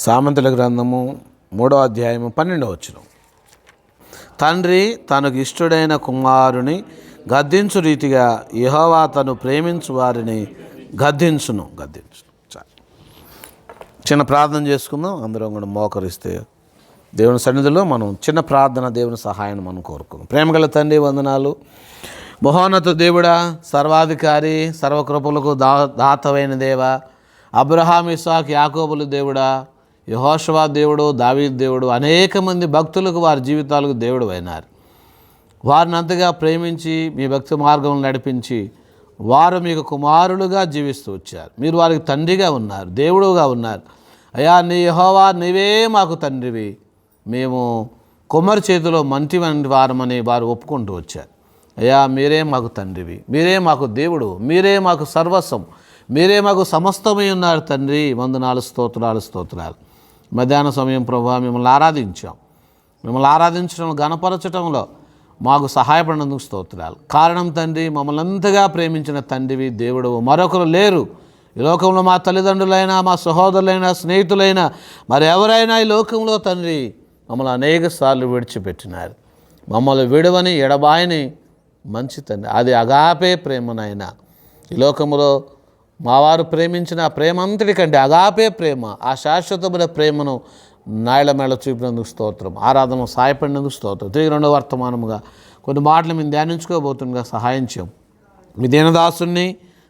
సామంతుల గ్రంథము 3వ అధ్యాయము 12వ వచనం. తండ్రి తనకు ఇష్టడైన కుమారుని గద్దించు రీతిగా యెహోవా తను ప్రేమించు వారిని గద్దించును. చిన్న ప్రార్థన చేసుకుందాం. అందరం కూడా మోకరిస్తే దేవుని సన్నిధిలో మనం చిన్న ప్రార్థన, దేవుని సహాయాన్ని మనం కోరుకుందాం. ప్రేమగల తండ్రి, వందనాలు. మహోన్నత దేవుడా, సర్వాధికారి, సర్వకృపలకు దాతవైన దేవ, అబ్రహాం, ఇస్సాకు, యాకోబుల దేవుడా, యెహోషువ దేవుడు, దావీదు దేవుడు, అనేక మంది భక్తులకు వారి జీవితాలకు దేవుడు అయినారు. వారిని అంతగా ప్రేమించి మీ భక్తి మార్గం నడిపించి వారు మీకు కుమారులుగా జీవిస్తూ వచ్చారు. మీరు వారికి తండ్రిగా ఉన్నారు, దేవుడుగా ఉన్నారు. అయ్యా, నీ యెహోవా నీవే మాకు తండ్రివి, మేము కుమ్మరి చేతిలో మంటి వంటి వారమని వారు ఒప్పుకుంటూ వచ్చారు. అయ్యా, మీరే మాకు తండ్రివి, మీరే మాకు దేవుడు, మీరే మాకు సర్వస్వం, మీరే మాకు సమస్తమై ఉన్నారు తండ్రి. వందనాలు, స్తోత్రాలు. మధ్యాహ్న సమయం ప్రభువా మిమ్మల్ని ఆరాధించాం. మిమ్మల్ని ఆరాధించడం, గణపరచడంలో మాకు సహాయపడినందుకు స్తోత్రాలు. కారణం తండ్రి, మమ్మల్ని అంతగా ప్రేమించిన తండ్రివి, దేవుడు మరొకరు లేరు ఈ లోకంలో. మా తల్లిదండ్రులైనా, మా సహోదరులైనా, స్నేహితులైనా, మరి ఎవరైనా ఈ లోకంలో తండ్రి మమ్మల్ని అనేక సార్లు విడిచిపెట్టినారు. మమ్మల్ని విడవని ఎడబాయని మంచి తండ్రి, అది అగాపే ప్రేమనైనా ఈ లోకంలో మావారు ప్రేమించిన ప్రేమ అంతటి కంటే అగాపే ప్రేమ, ఆ శాశ్వతమైన ప్రేమను నాయళమేళ చూపినందుకు స్తోత్రం. ఆరాధన సహాయపడినందుకు స్తోత్రం. తిరిగి రెండవ వర్తమానముగా కొన్ని మాటలు మేము ధ్యానించుకోబోతుండగా సహాయం చేయం. మీ దీనదాసుని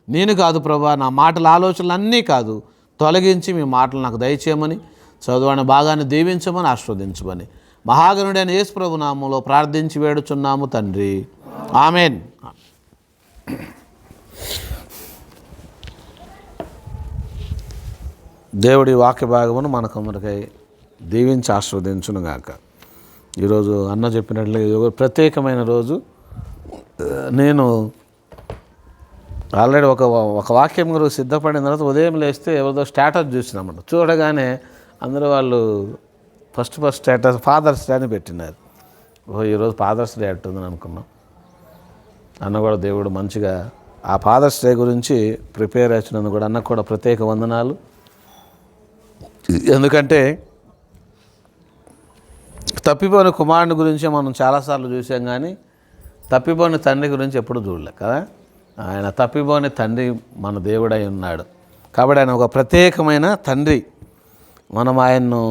నేను కాదు ప్రభా, నా మాటల ఆలోచనలు అన్నీ కాదు, తొలగించి మీ మాటలు నాకు దయచేయమని, చదువుని భాగాన్ని దీవించమని, ఆస్వాదించమని మహాగణుడైన యేసు ప్రభు నామములో ప్రార్థించి వేడుచున్నాము తండ్రి, ఆమెన్. దేవుడి వాక్య భాగమును మనకై దీవించి ఆస్వాదించునుగాక. ఈరోజు అన్న చెప్పినట్లుగా ప్రత్యేకమైన రోజు. నేను ఆల్రెడీ ఒక వాక్యం గురించి సిద్ధపడిన తర్వాత ఉదయం లేస్తే ఎవరిదో స్టేటస్ చూసినామన్నమాట. చూడగానే అందరూ వాళ్ళు ఫస్ట్ స్టేటస్ ఫాదర్స్ డే అని పెట్టినారు. ఈరోజు ఫాదర్స్ డే అంటుందని అనుకున్నాం. అన్న కూడా దేవుడు మంచిగా ఆ ఫాదర్స్ డే గురించి ప్రిపేర్ అవుతున్నందుకు కూడా అన్నకు కూడా ప్రత్యేక వందనాలు. ఎందుకంటే తప్పిపోయిన కుమారుని గురించి మనం చాలాసార్లు చూసాం, కానీ తప్పిపోయిన తండ్రి గురించి ఎప్పుడు చూడలే కదా. ఆయన తప్పిపోయిన తండ్రి మన దేవుడై ఉన్నాడు కాబట్టి ఆయన ఒక ప్రత్యేకమైన తండ్రి. మనం ఆయన్ను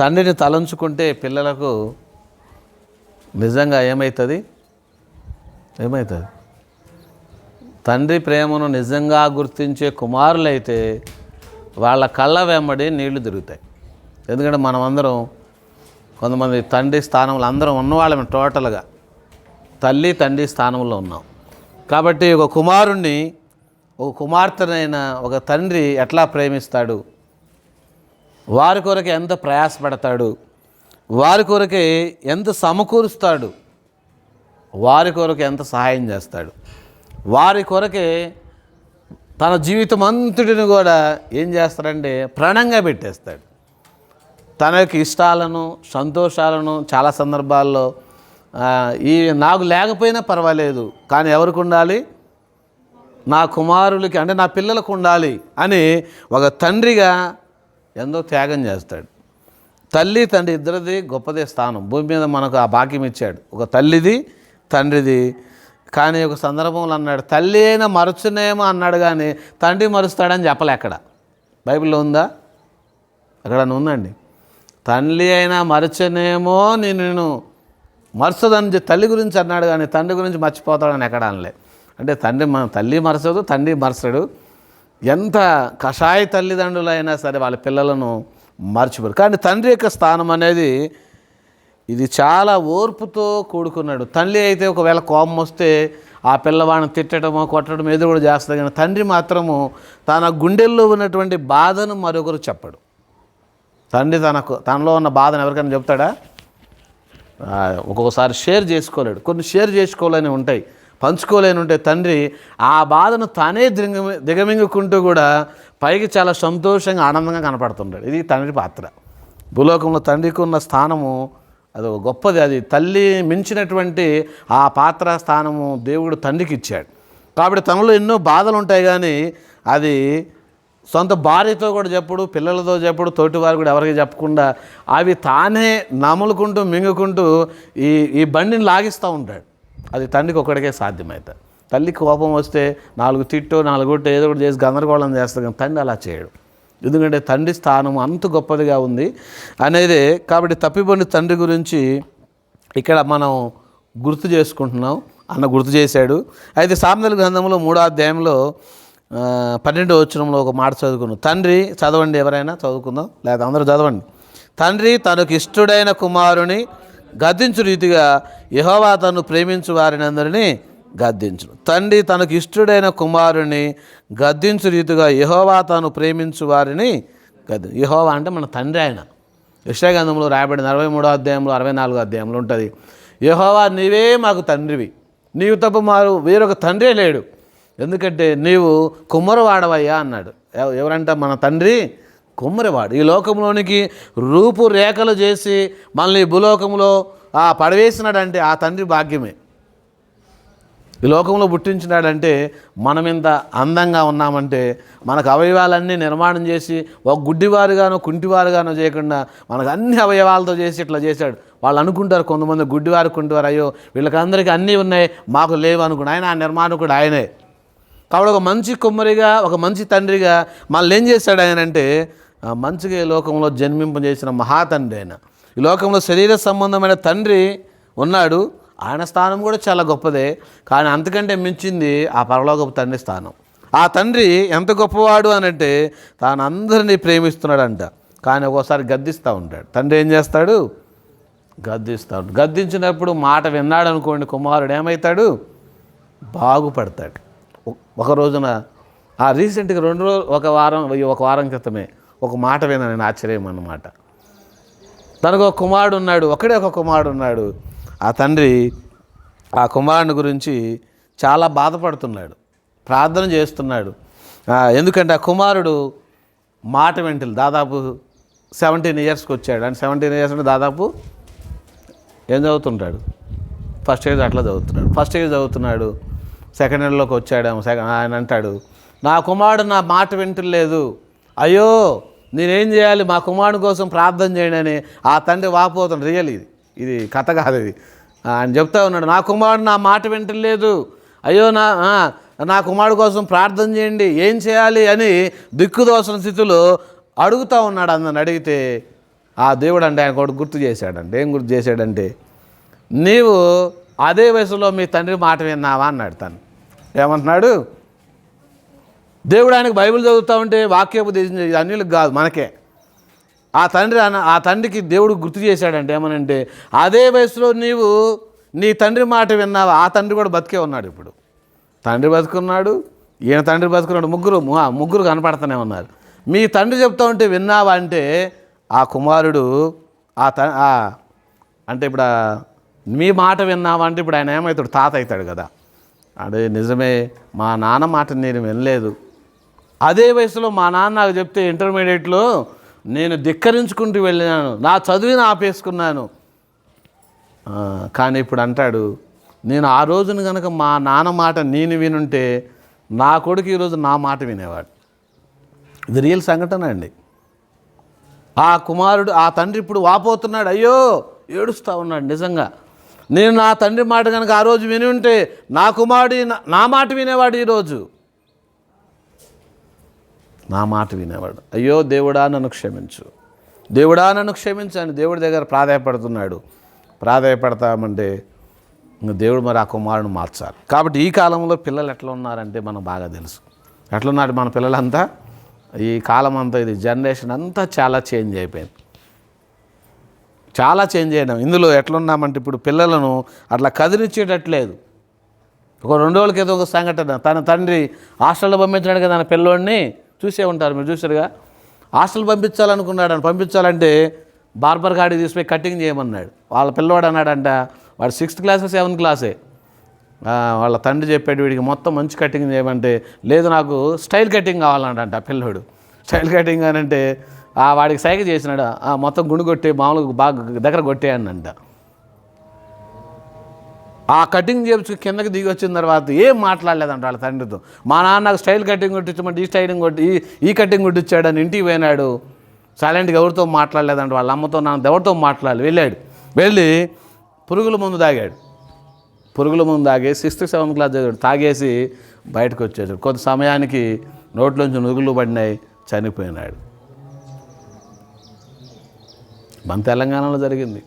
తండ్రిని తలంచుకుంటే పిల్లలకు నిజంగా ఏమవుతుంది? తండ్రి ప్రేమను నిజంగా గుర్తించే కుమారులైతే వాళ్ళ కళ్ళ వెంబడి నీళ్లు తిరుగుతాయి. ఎందుకంటే మనమందరం కొంతమంది తండ్రి స్థానంలో అందరం ఉన్నవాళ్ళమే, టోటల్గా తల్లి తండ్రి స్థానంలో ఉన్నాం. కాబట్టి ఒక కుమారుణ్ణి, ఒక కుమార్తెనైన ఒక తండ్రి ఎట్లా ప్రేమిస్తాడు, వారి కొరకే ఎంత ప్రయాసపడతాడు, వారి కొరకే ఎంత సమకూరుస్తాడు, వారి కొరకు ఎంత సహాయం చేస్తాడు, వారి కొరకే తన జీవితం అంతటిని కూడా ఏం చేస్తాడంటే ప్రాణంగా పెట్టేస్తాడు. తన యొక్క ఇష్టాలను, సంతోషాలను చాలా సందర్భాల్లో ఈ నాకు లేకపోయినా పర్వాలేదు, కానీ ఎవరికి ఉండాలి? నా కుమారులకి, అంటే నా పిల్లలకు ఉండాలి అని ఒక తండ్రిగా ఎంతో త్యాగం చేస్తాడు. తల్లి తండ్రి ఇద్దరిది గొప్పదే స్థానం. భూమి మీద మనకు ఆ భాగ్యం ఇచ్చాడు, ఒక తల్లిది తండ్రిది. కానీ ఒక సందర్భంలో అన్నాడు, తల్లి అయినా మరచునేమో అన్నాడు, కానీ తండ్రి మరుస్తాడని చెప్పలే. ఎక్కడ బైబిల్లో ఉందా? ఎక్కడన్నా ఉందండి? తల్లి అయినా మరచనేమో నేను మరచదని తల్లి గురించి అన్నాడు, కానీ తండ్రి గురించి మర్చిపోతాడని ఎక్కడ అనలే. అంటే తల్లి మరచదు, తండ్రి మరచడు. ఎంత కషాయ తల్లిదండ్రులైనా సరే వాళ్ళ పిల్లలను మర్చిపోరు. కానీ తండ్రి యొక్క స్థానం అనేది ఇది చాలా ఓర్పుతో కూడుకున్నాడు. తల్లి అయితే ఒకవేళ కోపం వస్తే ఆ పిల్లవాడిని తిట్టడమో కొట్టడమో ఏదో కూడా చేస్తుంది, కానీ తండ్రి మాత్రము తన గుండెల్లో ఉన్నటువంటి బాధను మరొకరు చెప్పడు. తండ్రి తనలో ఉన్న బాధను ఎవరికైనా చెప్తాడా? ఒక్కొక్కసారి షేర్ చేసుకోలేడు. కొన్ని షేర్ చేసుకోలేని ఉంటాయి, పంచుకోలేని ఉంటాయి. తండ్రి ఆ బాధను తానే దిగమింగుకుంటూ కూడా పైకి చాలా సంతోషంగా, ఆనందంగా కనపడుతుంటాడు. ఇది తండ్రి పాత్ర. భూలోకంలో తండ్రికి ఉన్న స్థానము అది గొప్పది. అది తల్లి మించినటువంటి ఆ పాత్ర స్థానము దేవుడు తండ్రికి ఇచ్చాడు. కాబట్టి తనలో ఎన్నో బాధలు ఉంటాయి, కానీ అది సొంత భార్యతో కూడా చెప్పడు, పిల్లలతో చెప్పడు, తోటివారు కూడా ఎవరికి చెప్పకుండా అవి తానే నములుకుంటూ మింగుకుంటూ ఈ బండిని లాగిస్తూ ఉంటాడు. అది తండ్రికి ఒక్కడికే సాధ్యమవుతుంది. తల్లికి కోపం వస్తే 4 తిట్టో 4 కొట్టో ఏదో ఒకటి చేసి గందరగోళం చేస్తాడు, కానీ తండ్రి అలా చేయడు. ఎందుకంటే తండ్రి స్థానం అంత గొప్పదిగా ఉంది అనేది. కాబట్టి తప్పిపోయిన తండ్రి గురించి ఇక్కడ మనం గుర్తు చేసుకుంటున్నాం. అన్న గుర్తు చేశాడు. అయితే సామెతల గ్రంథంలో 3వ అధ్యాయంలో 12వ వచనంలో ఒక మాట చదువుకున్నాం. తండ్రి, చదవండి ఎవరైనా, చదువుకుందాం లేదా అందరూ చదవండి. తండ్రి తనకు ఇష్టడైన కుమారుని గద్దించు రీతిగా యెహోవా తను ప్రేమించు వారిని అందరినీ గద్దించును. తండ్రి తనకు ఇష్టడైన కుమారుని గద్దించు రీతిగా యెహోవా తాను ప్రేమించు వారిని యెహోవా అంటే మన తండ్రి. ఆయన యెషయా గ్రంథంలో రాయబడిన 43వ అధ్యాయంలో 44వ అధ్యాయంలో ఉంటుంది. యెహోవా నీవే మాకు తండ్రివి, నీవు తప్ప మారు వేరొక తండ్రే లేడు, ఎందుకంటే నీవు కుమ్మరివాడవయ్యా అన్నాడు. ఎవరంట? మన తండ్రి కుమ్మరివాడు. ఈ లోకంలోనికి రూపురేఖలు చేసి మనల్ని భూలోకంలో పడవేసినాడంటే ఆ తండ్రి భాగ్యమే. ఈ లోకంలో పుట్టించినాడంటే మనం ఇంత అందంగా ఉన్నామంటే మనకు అవయవాలన్నీ నిర్మాణం చేసి ఒక గుడ్డివారుగానో కుంటివారుగానో చేయకుండా మనకు అన్ని అవయవాలతో చేసి ఇట్లా చేశాడు. వాళ్ళు అనుకుంటారు కొంతమంది గుడ్డివారు కుంటివారు, అయ్యో వీళ్ళకందరికీ అన్నీ ఉన్నాయి మాకు లేవు అనుకుని. ఆయన ఆ నిర్మాణకుడు ఆయనే. కాబట్టి ఒక మంచి కుమ్మరిగా, ఒక మంచి తండ్రిగా మళ్ళీ ఏం చేశాడు ఆయన అంటే మంచిగా ఈ లోకంలో జన్మింపజేసిన మహాతండ్రి ఆయన. ఈ లోకంలో శరీర సంబంధమైన తండ్రి ఉన్నాడు, ఆయన స్థానం కూడా చాలా గొప్పదే. కానీ అంతకంటే మించింది ఆ పరలోకపు తండ్రి స్థానం. ఆ తండ్రి ఎంత గొప్పవాడు అనంటే తాను అందరినీ ప్రేమిస్తున్నాడంట, కానీ ఒక్కోసారి గద్దిస్తూ ఉంటాడు. తండ్రి ఏం చేస్తాడు? గద్దిస్తాడు. గద్దించినప్పుడు మాట విన్నాడు అనుకోండి, కుమారుడు ఏమవుతాడు? బాగుపడతాడు. ఒక రోజున రీసెంట్గా ఒక వారం క్రితమే ఒక మాట విన్నాను నేను, ఆశ్చర్యం అన్నమాట. తనకు ఒక కుమారుడు ఉన్నాడు, ఒకడే ఒక కుమారుడు ఉన్నాడు. ఆ తండ్రి ఆ కుమారుని గురించి చాలా బాధపడుతున్నాడు, ప్రార్థన చేస్తున్నాడు. ఎందుకంటే ఆ కుమారుడు మాట వెంటలు దాదాపు 17 ఇయర్స్కి వచ్చాడు. అంటే 17 ఇయర్స్ అంటే దాదాపు ఏం చదువుతుంటాడు? ఫస్ట్ ఇయర్ అట్లా చదువుతున్నాడు. ఫస్ట్ ఇయర్ చదువుతున్నాడు, సెకండ్ ఇయర్లోకి వచ్చాడేమో. ఆయన అంటాడు, నా కుమారుడు నా మాట వింటలేదు, అయ్యో నేనేం చేయాలి, మా కుమారుడు కోసం ప్రార్థన చేయండి అని ఆ తండ్రి వాపోతాడు. రియల్ ఇది కథ కాదు, ఇది ఆయన చెప్తా ఉన్నాడు. నా కుమారుడు నా మాట వింటలేదు, అయ్యో నా కుమారుడు కోసం ప్రార్థన చేయండి, ఏం చేయాలి అని దిక్కుదోసిన స్థితిలో అడుగుతూ ఉన్నాడు. అందరిని అడిగితే ఆ దేవుడు అంటే ఆయన కూడా గుర్తు చేశాడంటే, ఏం గుర్తు చేశాడంటే, నీవు అదే వయసులో మీ తండ్రి మాట విన్నావా అన్నాడు. తను ఏమంటున్నాడు? దేవుడు ఆయనకు బైబిల్ చదువుతూ ఉంటే వాక్యోపదేశం అన్యులకు కాదు, మనకే. ఆ తండ్రికి దేవుడు గుర్తు చేశాడంటే ఏమనంటే, అదే వయసులో నీవు నీ తండ్రి మాట విన్నావా? ఆ తండ్రి కూడా బతికే ఉన్నాడు. ఇప్పుడు తండ్రి బతుకున్నాడు, ఈయన తండ్రి బతుకున్నాడు, ముగ్గురు కనపడుతూనే ఉన్నారు. మీ తండ్రి చెప్తా ఉంటే విన్నావా అంటే ఆ కుమారుడు అంటే ఇప్పుడు మీ మాట విన్నావా అంటే ఇప్పుడు ఆయన ఏమవుతాడు? తాత అవుతాడు కదా. అదే నిజమే, మా నాన్న మాట నేను వినలేదు. అదే వయసులో మా నాన్న నాకు చెప్తే ఇంటర్మీడియట్లో నేను ధిక్కరించుకుంటూ వెళ్ళినాను, నా చదువుని ఆపేసుకున్నాను. కానీ ఇప్పుడు అంటాడు, నేను ఆ రోజున కనుక మా నాన్న మాట నేను వినుంటే నా కొడుకు ఈరోజు నా మాట వినేవాడు. ఇది రియల్ సంఘటన అండి. ఆ కుమారుడు, ఆ తండ్రి ఇప్పుడు వాపోతున్నాడు, అయ్యో ఏడుస్తూ ఉన్నాడు. నిజంగా నేను నా తండ్రి మాట కనుక ఆ రోజు విని ఉంటే నా కుమారుడు నా మాట వినేవాడు, ఈరోజు నా మాట వినేవాడు. అయ్యో దేవుడా నన్ను క్షమించు, దేవుడా నన్ను క్షమించని దేవుడి దగ్గర ప్రాధాయపడుతున్నాడు. ప్రాధాయపడతామంటే దేవుడు మరి ఆ కుమారుని మార్చాలి. కాబట్టి ఈ కాలంలో పిల్లలు ఎట్లా ఉన్నారంటే మనకు బాగా తెలుసు. ఎట్లున్నారు మన పిల్లలంతా? ఈ కాలం అంతా, ఇది జనరేషన్ అంతా చాలా చేంజ్ అయిపోయింది, చాలా చేంజ్ అయ్యాం. ఇందులో ఎట్లున్నామంటే ఇప్పుడు పిల్లలను అట్లా కదిలిచ్చేటట్లేదు. ఒక 2 రోజుల క్రితం ఒక సంఘటన, తన తండ్రి హాస్టల్లో పంపించాడు కదా, తన పిల్లోడిని చూసే ఉంటారు మీరు, చూసారుగా. హాస్టల్ పంపించాలంటే బార్బర్ గాడికి తీసుకుపోయి కటింగ్ చేయమన్నాడు. వాళ్ళ పిల్లవాడు అన్నాడంట, వాడు 6th క్లాస్ 7th క్లాసే. వాళ్ళ తండ్రి చెప్పాడు వీడికి మొత్తం మంచి కటింగ్ చేయమంటే, లేదు నాకు స్టైల్ కటింగ్ కావాలంట పిల్లోడు. స్టైల్ కటింగ్ అని అంటే వాడికి సైగ చేసినాడు, మొత్తం గుండు కొట్టి మామూలుగా బాగా దగ్గర కొట్టేయనంట. ఆ కటింగ్ చేయించుకు కిందకి దిగి వచ్చిన తర్వాత ఏం మాట్లాడలేదంట వాళ్ళ తండ్రితో. మా నాన్న నాకు స్టైల్ కటింగ్ కొట్టించమంటే ఈ స్టైలింగ్ కొట్టి ఈ కటింగ్ కొట్టించాడని ఇంటికి పోయినాడు. సైలెంట్గా ఎవరితో మాట్లాడలేదంట, వాళ్ళ అమ్మతో నాన్న ఎవరితో మాట్లాడాలి. వెళ్ళి పురుగుల మందు తాగాడు. పురుగుల మందు తాగేసి 6th 7th క్లాస్ చదివాడు. తాగేసి బయటకు వచ్చేసాడు. కొంత సమయానికి నోట్లోంచి నురుగులు పడినాయి, చనిపోయినాడు. మన తెలంగాణలో జరిగింది,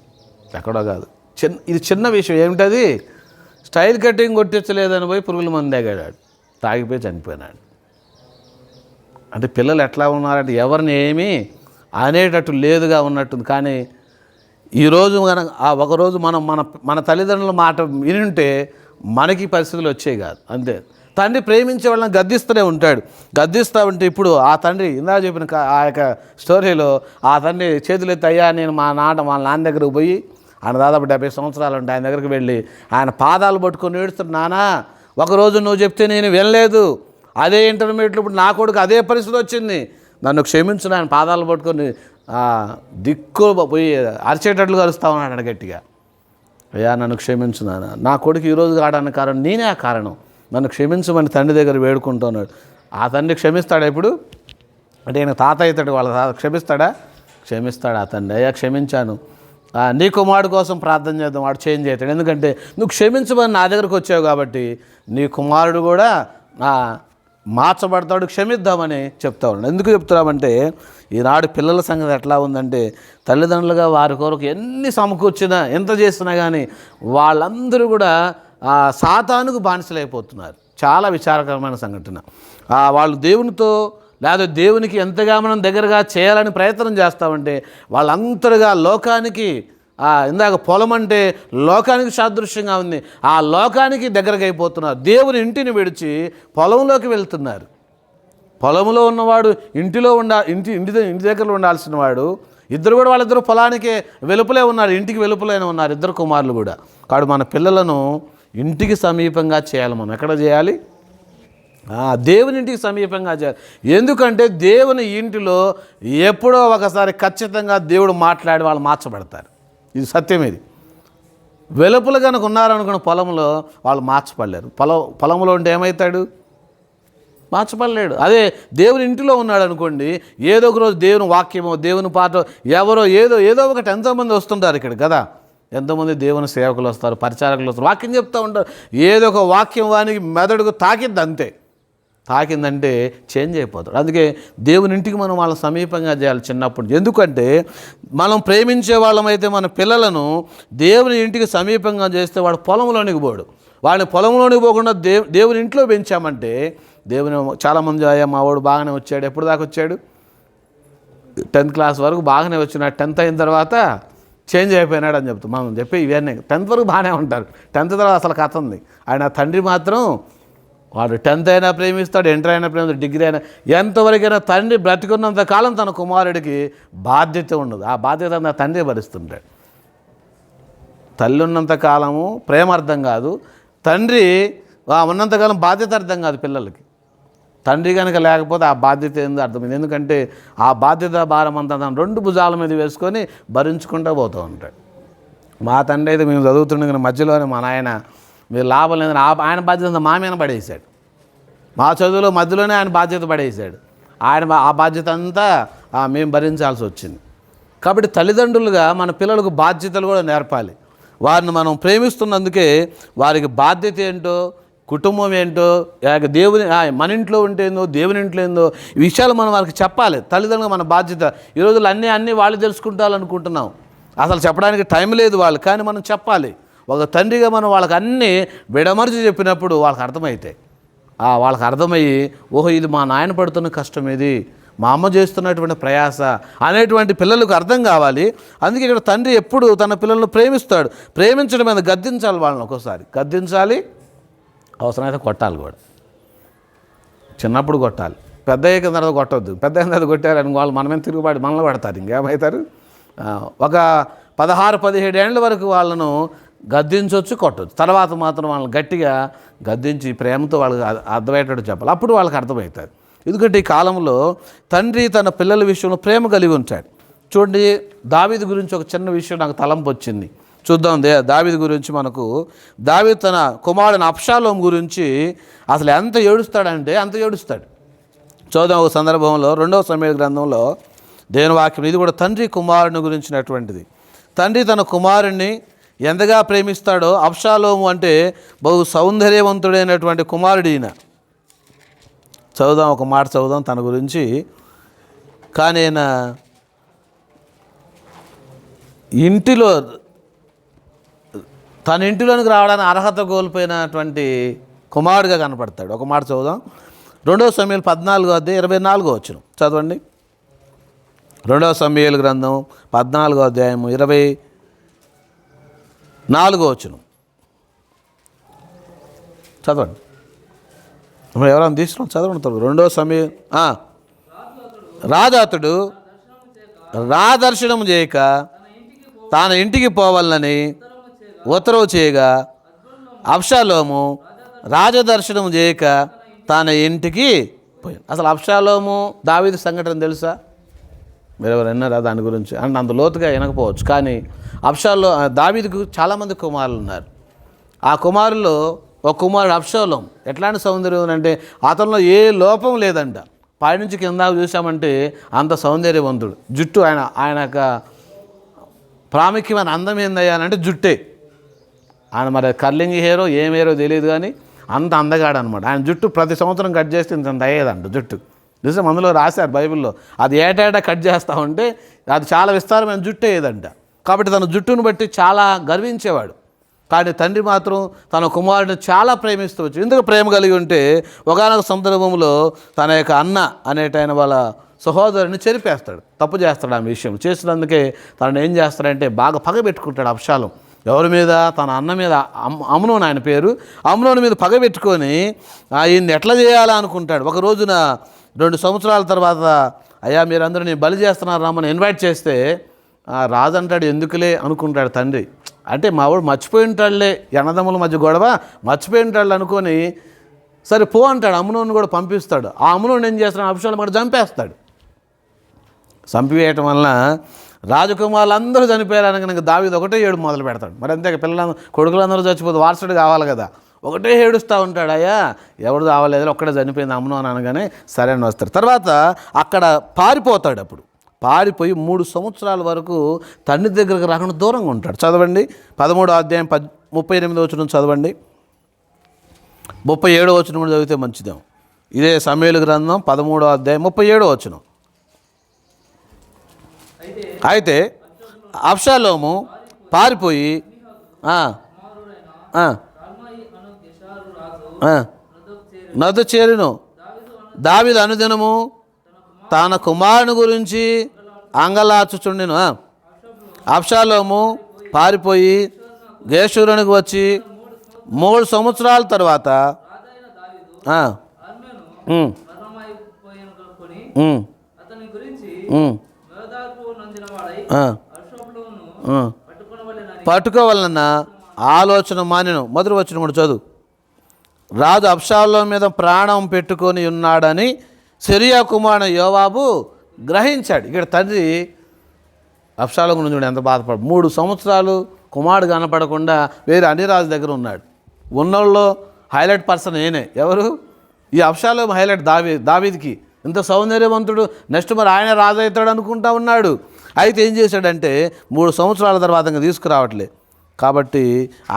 ఎక్కడో కాదు. ఇది చిన్న విషయం. ఏమిటది? స్టైల్ కటింగ్ కొట్టించలేదని పోయి పురుగుల మందు తాగాడు, తాగిపోయి చనిపోయినాడు. అంటే పిల్లలు ఎట్లా ఉన్నారంటే ఎవరిని ఏమీ అనేటట్టు లేదుగా ఉన్నట్టుంది. కానీ ఈరోజు ఒకరోజు మనం మన తల్లిదండ్రుల మాట వినుంటే మనకి పరిస్థితులు వచ్చేవి కాదు. అంతే. తండ్రి ప్రేమించే వాళ్ళని గద్దిస్తూనే ఉంటాడు. గద్దిస్తూ ఉంటే ఇప్పుడు ఆ తండ్రి ఇందాక చెప్పిన ఆ యొక్క స్టోరీలో ఆ తండ్రి చేతులు ఎత్తి, అయ్యా నేను వాళ్ళ నాన్న దగ్గరకు పోయి, ఆయన దాదాపు 70 సంవత్సరాలు ఉంటే ఆయన దగ్గరికి వెళ్ళి ఆయన పాదాలు పట్టుకొని ఏడుస్తున్నాడు. నానా, ఒకరోజు నువ్వు చెప్తే నేను వినలేదు, అదే ఇంటర్మీడియట్లో ఇప్పుడు నా కొడుకు అదే పరిస్థితి వచ్చింది, నన్ను క్షమించు. ఆయన పాదాలు పట్టుకొని దిక్కు పోయి అరిచేటట్లు కలుస్తా ఉన్నాడు గట్టిగా. అయ్యా నన్ను క్షమించు నాన్న, నా కొడుకు ఈరోజు కావడానికి కారణం నేనే ఆ కారణం, నన్ను క్షమించమని తండ్రి దగ్గర వేడుకుంటున్నాడు. ఆ తండ్రి క్షమిస్తాడా ఇప్పుడు? అంటే ఈయన తాత అవుతాడు, వాళ్ళ తాత క్షమిస్తాడా? క్షమిస్తాడు ఆ తండ్రి. అయ్యా క్షమించాను, నీ కుమారుడు కోసం ప్రార్థన చేద్దాం, వాడు చేంజ్ అవుతాడు. ఎందుకంటే నువ్వు క్షమించమని నా దగ్గరకు వచ్చావు కాబట్టి నీ కుమారుడు కూడా మార్చబడతాడు, క్షమిద్దామని చెప్తా ఉన్నాడు. ఎందుకు చెప్తున్నామంటే ఈనాడు పిల్లల సంగతి ఎట్లా ఉందంటే తల్లిదండ్రులుగా వారి కొరకు ఎన్ని సమకూర్చినా ఎంత చేసినా కానీ వాళ్ళందరూ కూడా సాతానుకు బానిసలైపోతున్నారు. చాలా విచారకరమైన సంఘటన. వాళ్ళు దేవునితో లేదా దేవునికి ఎంతగా మనం దగ్గరగా చేయాలని ప్రయత్నం చేస్తామంటే వాళ్ళంతరుగా లోకానికి, ఇందాక పొలం అంటే లోకానికి సాదృశ్యంగా ఉంది, ఆ లోకానికి దగ్గరగా అయిపోతున్నారు. దేవుని ఇంటిని విడిచి పొలంలోకి వెళ్తున్నారు. పొలంలో ఉన్నవాడు ఇంటి దగ్గర ఉండాల్సిన వాడు, ఇద్దరు కూడా వాళ్ళిద్దరు పొలానికి వెలుపలే ఉన్నారు, ఇంటికి వెలుపలైన ఉన్నారు, ఇద్దరు కుమారులు కూడా. కాబట్టి మన పిల్లలను ఇంటికి సమీపంగా చేయాలి. మనం ఎక్కడ చేయాలి? దేవుని ఇంటికి సమీపంగా చేయాలి. ఎందుకంటే దేవుని ఇంటిలో ఎప్పుడో ఒకసారి ఖచ్చితంగా దేవుడు మాట్లాడి వాళ్ళు మార్చబడతారు. ఇది సత్యం. ఇది వెలుపల కనుక ఉన్నారనుకున్న పొలంలో వాళ్ళు మార్చపడలేరు. పొలంలో ఉంటే ఏమవుతాడు? మార్చపడలేడు. అదే దేవుని ఇంటిలో ఉన్నాడు అనుకోండి, ఏదో ఒక రోజు దేవుని వాక్యమో దేవుని పాట ఎవరో ఏదో ఒకటి ఎంతోమంది వస్తుంటారు ఇక్కడ కదా, ఎంతోమంది దేవుని సేవకులు వస్తారు, పరిచారకులు వస్తారు, వాక్యం చెప్తూ ఉంటారు. ఏదో ఒక వాక్యం వానికి మెదడుకు తాకిద్ది, అంతే. తాకిందంటే చేంజ్ అయిపోతాడు. అందుకే దేవుని ఇంటికి మనం వాళ్ళ సమీపంగా చేయాలి చిన్నప్పుడు. ఎందుకంటే మనం ప్రేమించే వాళ్ళమైతే మన పిల్లలను దేవుని ఇంటికి సమీపంగా చేస్తే వాడు పొలంలోనికి పోడు. వాడిని పొలంలోనికి పోకుండా దేవుని ఇంట్లో పెంచామంటే దేవుని చాలామంది అయ్యా మా వాడు బాగానే వచ్చాడు, ఎప్పుడు దాకా వచ్చాడు? 10th క్లాస్ వరకు బాగానే వచ్చినాడు, 10th అయిన తర్వాత చేంజ్ అయిపోయినాడు అని చెప్తాం. మనం చెప్పి ఇవన్నీ 10th వరకు బాగానే ఉంటారు, 10th తర్వాత అసలు కథ ఉంది. ఆయన తండ్రి మాత్రం వాడు 10th అయినా ప్రేమిస్తాడు, ఇంటర్ అయినా ప్రేమిస్తాడు, డిగ్రీ అయినా, ఎంతవరకైనా తండ్రి బ్రతికున్నంత కాలం తన కుమారుడికి బాధ్యత ఉండదు. ఆ బాధ్యత నా తండ్రి భరిస్తుంటాడు. తల్లి ఉన్నంత కాలము ప్రేమ అర్థం కాదు, తండ్రి ఉన్నంతకాలం బాధ్యత అర్థం కాదు పిల్లలకి. తండ్రి కనుక లేకపోతే ఆ బాధ్యత ఏందో అర్థమైంది. ఎందుకంటే ఆ బాధ్యత భారం అంతా తను 2 భుజాల మీద వేసుకొని భరించుకుంటూ పోతూ ఉంటాడు. మా తండ్రి అయితే మేము చదువుతుండగా మధ్యలోనే మా నాయన మీరు లాభం లేదని ఆయన బాధ్యత మా మీద పడేసాడు. మా చదువులో మధ్యలోనే ఆయన బాధ్యత పడేసాడు. ఆ బాధ్యత అంతా మేము భరించాల్సి వచ్చింది. కాబట్టి తల్లిదండ్రులుగా మన పిల్లలకు బాధ్యతలు కూడా నేర్పాలి. వారిని మనం ప్రేమిస్తున్నందుకే వారికి బాధ్యత ఏంటో, కుటుంబం ఏంటో, దేవుని మన ఇంట్లో ఉంటేందో దేవుని ఇంట్లో ఏందో ఈ విషయాలు మనం వారికి చెప్పాలి. తల్లిదండ్రులు మన బాధ్యత. ఈ రోజులు అన్నీ వాళ్ళు తెలుసుకుంటారనుకుంటున్నాం, అసలు చెప్పడానికి టైం లేదు వాళ్ళు. కానీ మనం చెప్పాలి. ఒక తండ్రిగా మనం వాళ్ళకి అన్నీ విడమర్చి చెప్పినప్పుడు వాళ్ళకి అర్థమవుతాయి. వాళ్ళకి అర్థమయ్యి ఓహో ఇది మా నాయన పడుతున్న కష్టం, ఇది మా అమ్మ చేస్తున్నటువంటి ప్రయాస అనేటువంటి పిల్లలకు అర్థం కావాలి. అందుకే ఇక్కడ తండ్రి ఎప్పుడు తన పిల్లలను ప్రేమిస్తాడు. ప్రేమించడం మీద గద్దించాలి, వాళ్ళని ఒక్కోసారి గద్దించాలి, అవసరమైతే కొట్టాలి కూడా. చిన్నప్పుడు కొట్టాలి, పెద్ద అయ్యాక తర్వాత కొట్టవద్దు. పెద్ద అయిన తర్వాత కొట్టారని వాళ్ళు మనమే తిరుగుబాటు మనలో పడతారు, ఇంకేమవుతారు. ఒక 16-17 ఏళ్ళ వరకు వాళ్ళను గద్దించవచ్చు, కొట్టవచ్చు. తర్వాత మాత్రం వాళ్ళని గట్టిగా గద్దించి ప్రేమతో వాళ్ళకి అర్థమయ్యేటట్టు చెప్పాలి. అప్పుడు వాళ్ళకి అర్థమవుతుంది. ఎందుకంటే ఈ కాలంలో తండ్రి తన పిల్లల విషయంలో ప్రేమ కలిగి ఉంటాడు. చూడండి, దావీదు గురించి ఒక చిన్న విషయం నాకు తలంపు వచ్చింది. చూద్దాం దావీదు గురించి. మనకు దావీదు తన కుమారుని అబ్షాలోము గురించి అసలు ఎంత ఏడుస్తాడంటే అంత ఏడుస్తాడు. చూద్దాం ఒక సందర్భంలో 2వ సమూయేలు గ్రంథంలో దేవుని వాక్యం. ఇది కూడా తండ్రి కుమారుని గురించినటువంటిది. తండ్రి తన కుమారుణ్ణి ఎంతగా ప్రేమిస్తాడో. అబ్షాలోము అంటే బహు సౌందర్యవంతుడైనటువంటి కుమారుడు ఈయన. చదువుదాం, ఒక మాట చదువుదాం తన గురించి. కానీ ఆయన ఇంటిలో తన ఇంటిలోనికి రావడానికి అర్హత కోల్పోయినటువంటి కుమారుడిగా కనపడతాడు. ఒక మాట చదువుదాం. 2వ సమూయేలు 14:24 చదవండి. 2వ సమూయేలు గ్రంథం 14:24 చదవండి. ఎవరైనా తీసుకున్నాం చదవండి. 2వ సమూయేలు. రాజు అతడు దర్శనం చేయక తన ఇంటికి పోవాలని ఉత్తరవు చేయగా అబ్షాలోము రాజదర్శనం చేయక తన ఇంటికి పోయాడు. అసలు అబ్షాలోము దావీదు సంఘటన తెలుసా? మీరు ఎవరు విన్నారా దాని గురించి? అంటే అంత లోతుగా వినకపోవచ్చు. కానీ దావీదుకు చాలామంది కుమారులు ఉన్నారు. ఆ కుమారుల్లో ఒక కుమారుడు అబ్షాలోము. ఎట్లాంటి సౌందర్యం అంటే అతనిలో ఏ లోపం లేదంట. పైనుంచి కింద చూసామంటే అంత సౌందర్యవంతుడు. జుట్టు ఆయన యొక్క ప్రాముఖ్యమైన అందం ఏందయ్యానంటే జుట్టే. ఆయన మరి కర్లింగ్ హెయిరో ఏం హెయిరో తెలియదు, కానీ అంత అందగాడు అనమాట. ఆయన జుట్టు ప్రతి సంవత్సరం కట్ చేస్తే ఇంత అయ్యేదంట జుట్టు. నిజం, అందులో రాశారు బైబిల్లో. అది ఏటేటా కట్ చేస్తూ ఉంటే అది చాలా విస్తారమైన జుట్టు అయ్యేదంట. కాబట్టి తన జుట్టును బట్టి చాలా గర్వించేవాడు. కానీ తండ్రి మాత్రం తన కుమారుడిని చాలా ప్రేమిస్తూ వచ్చు. ఎందుకు ప్రేమ కలిగి ఉంటే ఒకానొక సందర్భంలో తన యొక్క అన్న అనేటైన వాళ్ళ సహోదరుని చెరిపేస్తాడు. తప్పు చేస్తాడు. ఆ విషయం చేసినందుకే తనను ఏం చేస్తాడంటే బాగా పగబెట్టుకుంటాడు అబ్షాలోం. ఎవరి మీద? తన అన్న మీద. అమ్నోను ఆయన పేరు. అమ్నోను మీద పగబెట్టుకొని ఈయన్ని ఎట్లా చేయాలా అనుకుంటాడు. ఒక రోజున 2 సంవత్సరాల తర్వాత, అయ్యా మీరందరూ నేను బలి చేస్తున్నారు రమ్మని ఇన్వైట్ చేస్తే రాజు అంటాడు ఎందుకులే అనుకుంటాడు తండ్రి. అంటే మా వాడు మర్చిపోయి ఉంటాడులే, అన్నదమ్ముల మధ్య గొడవ మర్చిపోయి ఉంటాడు అనుకొని సరే పో అంటాడు. అమ్నోను కూడా పంపిస్తాడు. ఆ అమ్నోను ఏం చేస్తాడు? అబ్షాలోము కూడా చంపేస్తాడు. చంపివేయటం వలన రాజకుమారులు అందరూ చనిపోయారు అనగా దావీదు ఒకటే ఏడు మొదలు పెడతాడు. మరి అంతే, కొడుకులందరూ చచ్చిపోతే వారసుడు కావాలి కదా. ఒకటే ఏడుస్తూ ఉంటాడు. అయ్యా ఎవడు కావలేదు, ఒక్కడే చనిపోయింది అమ్నోను అనగానే సరే అని వస్తాడు. తర్వాత అక్కడ పారిపోతాడు. అప్పుడు పారిపోయి 3 సంవత్సరాల వరకు తండ్రి దగ్గరకు రాకుండా దూరంగా ఉంటాడు. చదవండి 13వ అధ్యాయం 38 చదవండి. 37 కూడా చదివితే మంచిదేమో. ఇదే సమూయేలు గ్రంథం 13వ అధ్యాయం 37 అయితే అబ్షాలోము పారిపోయి నదు చేరును. దావీదు అనుదినము తన కుమారుని గురించి అంగలార్చుచుండెను. అబ్షాలోము పారిపోయి గెషూరునికి వచ్చి 3 సంవత్సరాల తర్వాత పట్టుకోవాలన్న ఆలోచన మానెను. మొదటి వచనం కూడా చదువు. రాజు అబ్షాలోము మీద ప్రాణం పెట్టుకొని ఉన్నాడని సెరూయా కుమారుడు యోవాబు గ్రహించాడు. ఇక్కడ తండ్రి అబ్షాలోము గురించి ఎంత బాధపడు. 3 సంవత్సరాలు కుమారుడు కనపడకుండా వేరే అన్ని రాజు దగ్గర ఉన్నాడు. ఉన్నోళ్ళలో హైలైట్ పర్సన్ నేనే. ఎవరు? ఈ అబ్షాలోము హైలైట్. దావీదుకి ఇంత సౌందర్యవంతుడు, నెక్స్ట్ మరి ఆయన రాజు అవుతాడు అనుకుంటా ఉన్నాడు. అయితే ఏం చేశాడంటే 3 సంవత్సరాల తర్వాత ఇంకా తీసుకురావట్లే కాబట్టి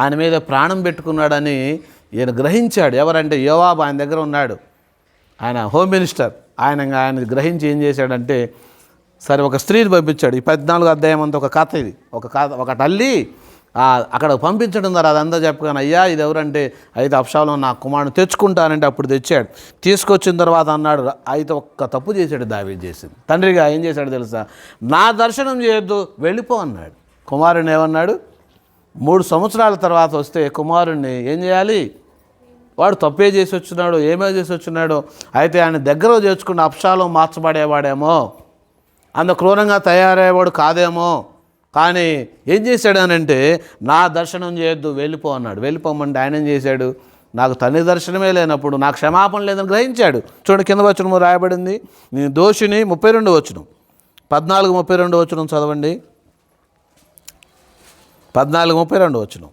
ఆయన మీద ప్రాణం పెట్టుకున్నాడని ఈయన గ్రహించాడు. ఎవరంటే యోవాబు ఆయన దగ్గర ఉన్నాడు. ఆయన హోమ్ మినిస్టర్. ఆయన గ్రహించి ఏం చేశాడంటే సరే ఒక స్త్రీని పంపించాడు. ఈ 14వ అధ్యాయం అంతా ఒక కథ. ఇది ఒక తల్లి అక్కడ పంపించడం ద్వారా అదంతా చెప్పగానే అయ్యా ఇది ఎవరంటే అయితే అబ్షాలోము నా కుమారుని తెచ్చుకుంటానంటే అప్పుడు తెచ్చాడు. తీసుకొచ్చిన తర్వాత అన్నాడు అయితే ఒక్క తప్పు చేశాడు దావీదు చేసింది. తండ్రిగా ఏం చేశాడు తెలుసా? నా దర్శనం చేయొద్దు, వెళ్ళిపో అన్నాడు. కుమారుని ఏమన్నాడు? 3 సంవత్సరాల తర్వాత వస్తే కుమారుణ్ణి ఏం చేయాలి? వాడు తప్పే చేసి వచ్చినాడు, ఏమే చేసి వచ్చినాడో. అయితే ఆయన దగ్గర చేర్చుకున్న అబ్షాలోము మార్చబడేవాడేమో, అంత క్రూరంగా తయారయ్యేవాడు కాదేమో. కానీ ఏం చేశాడనంటే నా దర్శనం చేయొద్దు, వెళ్ళిపో అన్నాడు. వెళ్ళిపోమంటే ఆయన ఏం చేశాడు? నాకు తండ్రి దర్శనమే లేనప్పుడు నాకు క్షమాపణ లేదని గ్రహించాడు. చూడండి కింద వచనం రాయబడింది. నేను దోషిని. 32 14-32 చదవండి. 14:32 వచనం.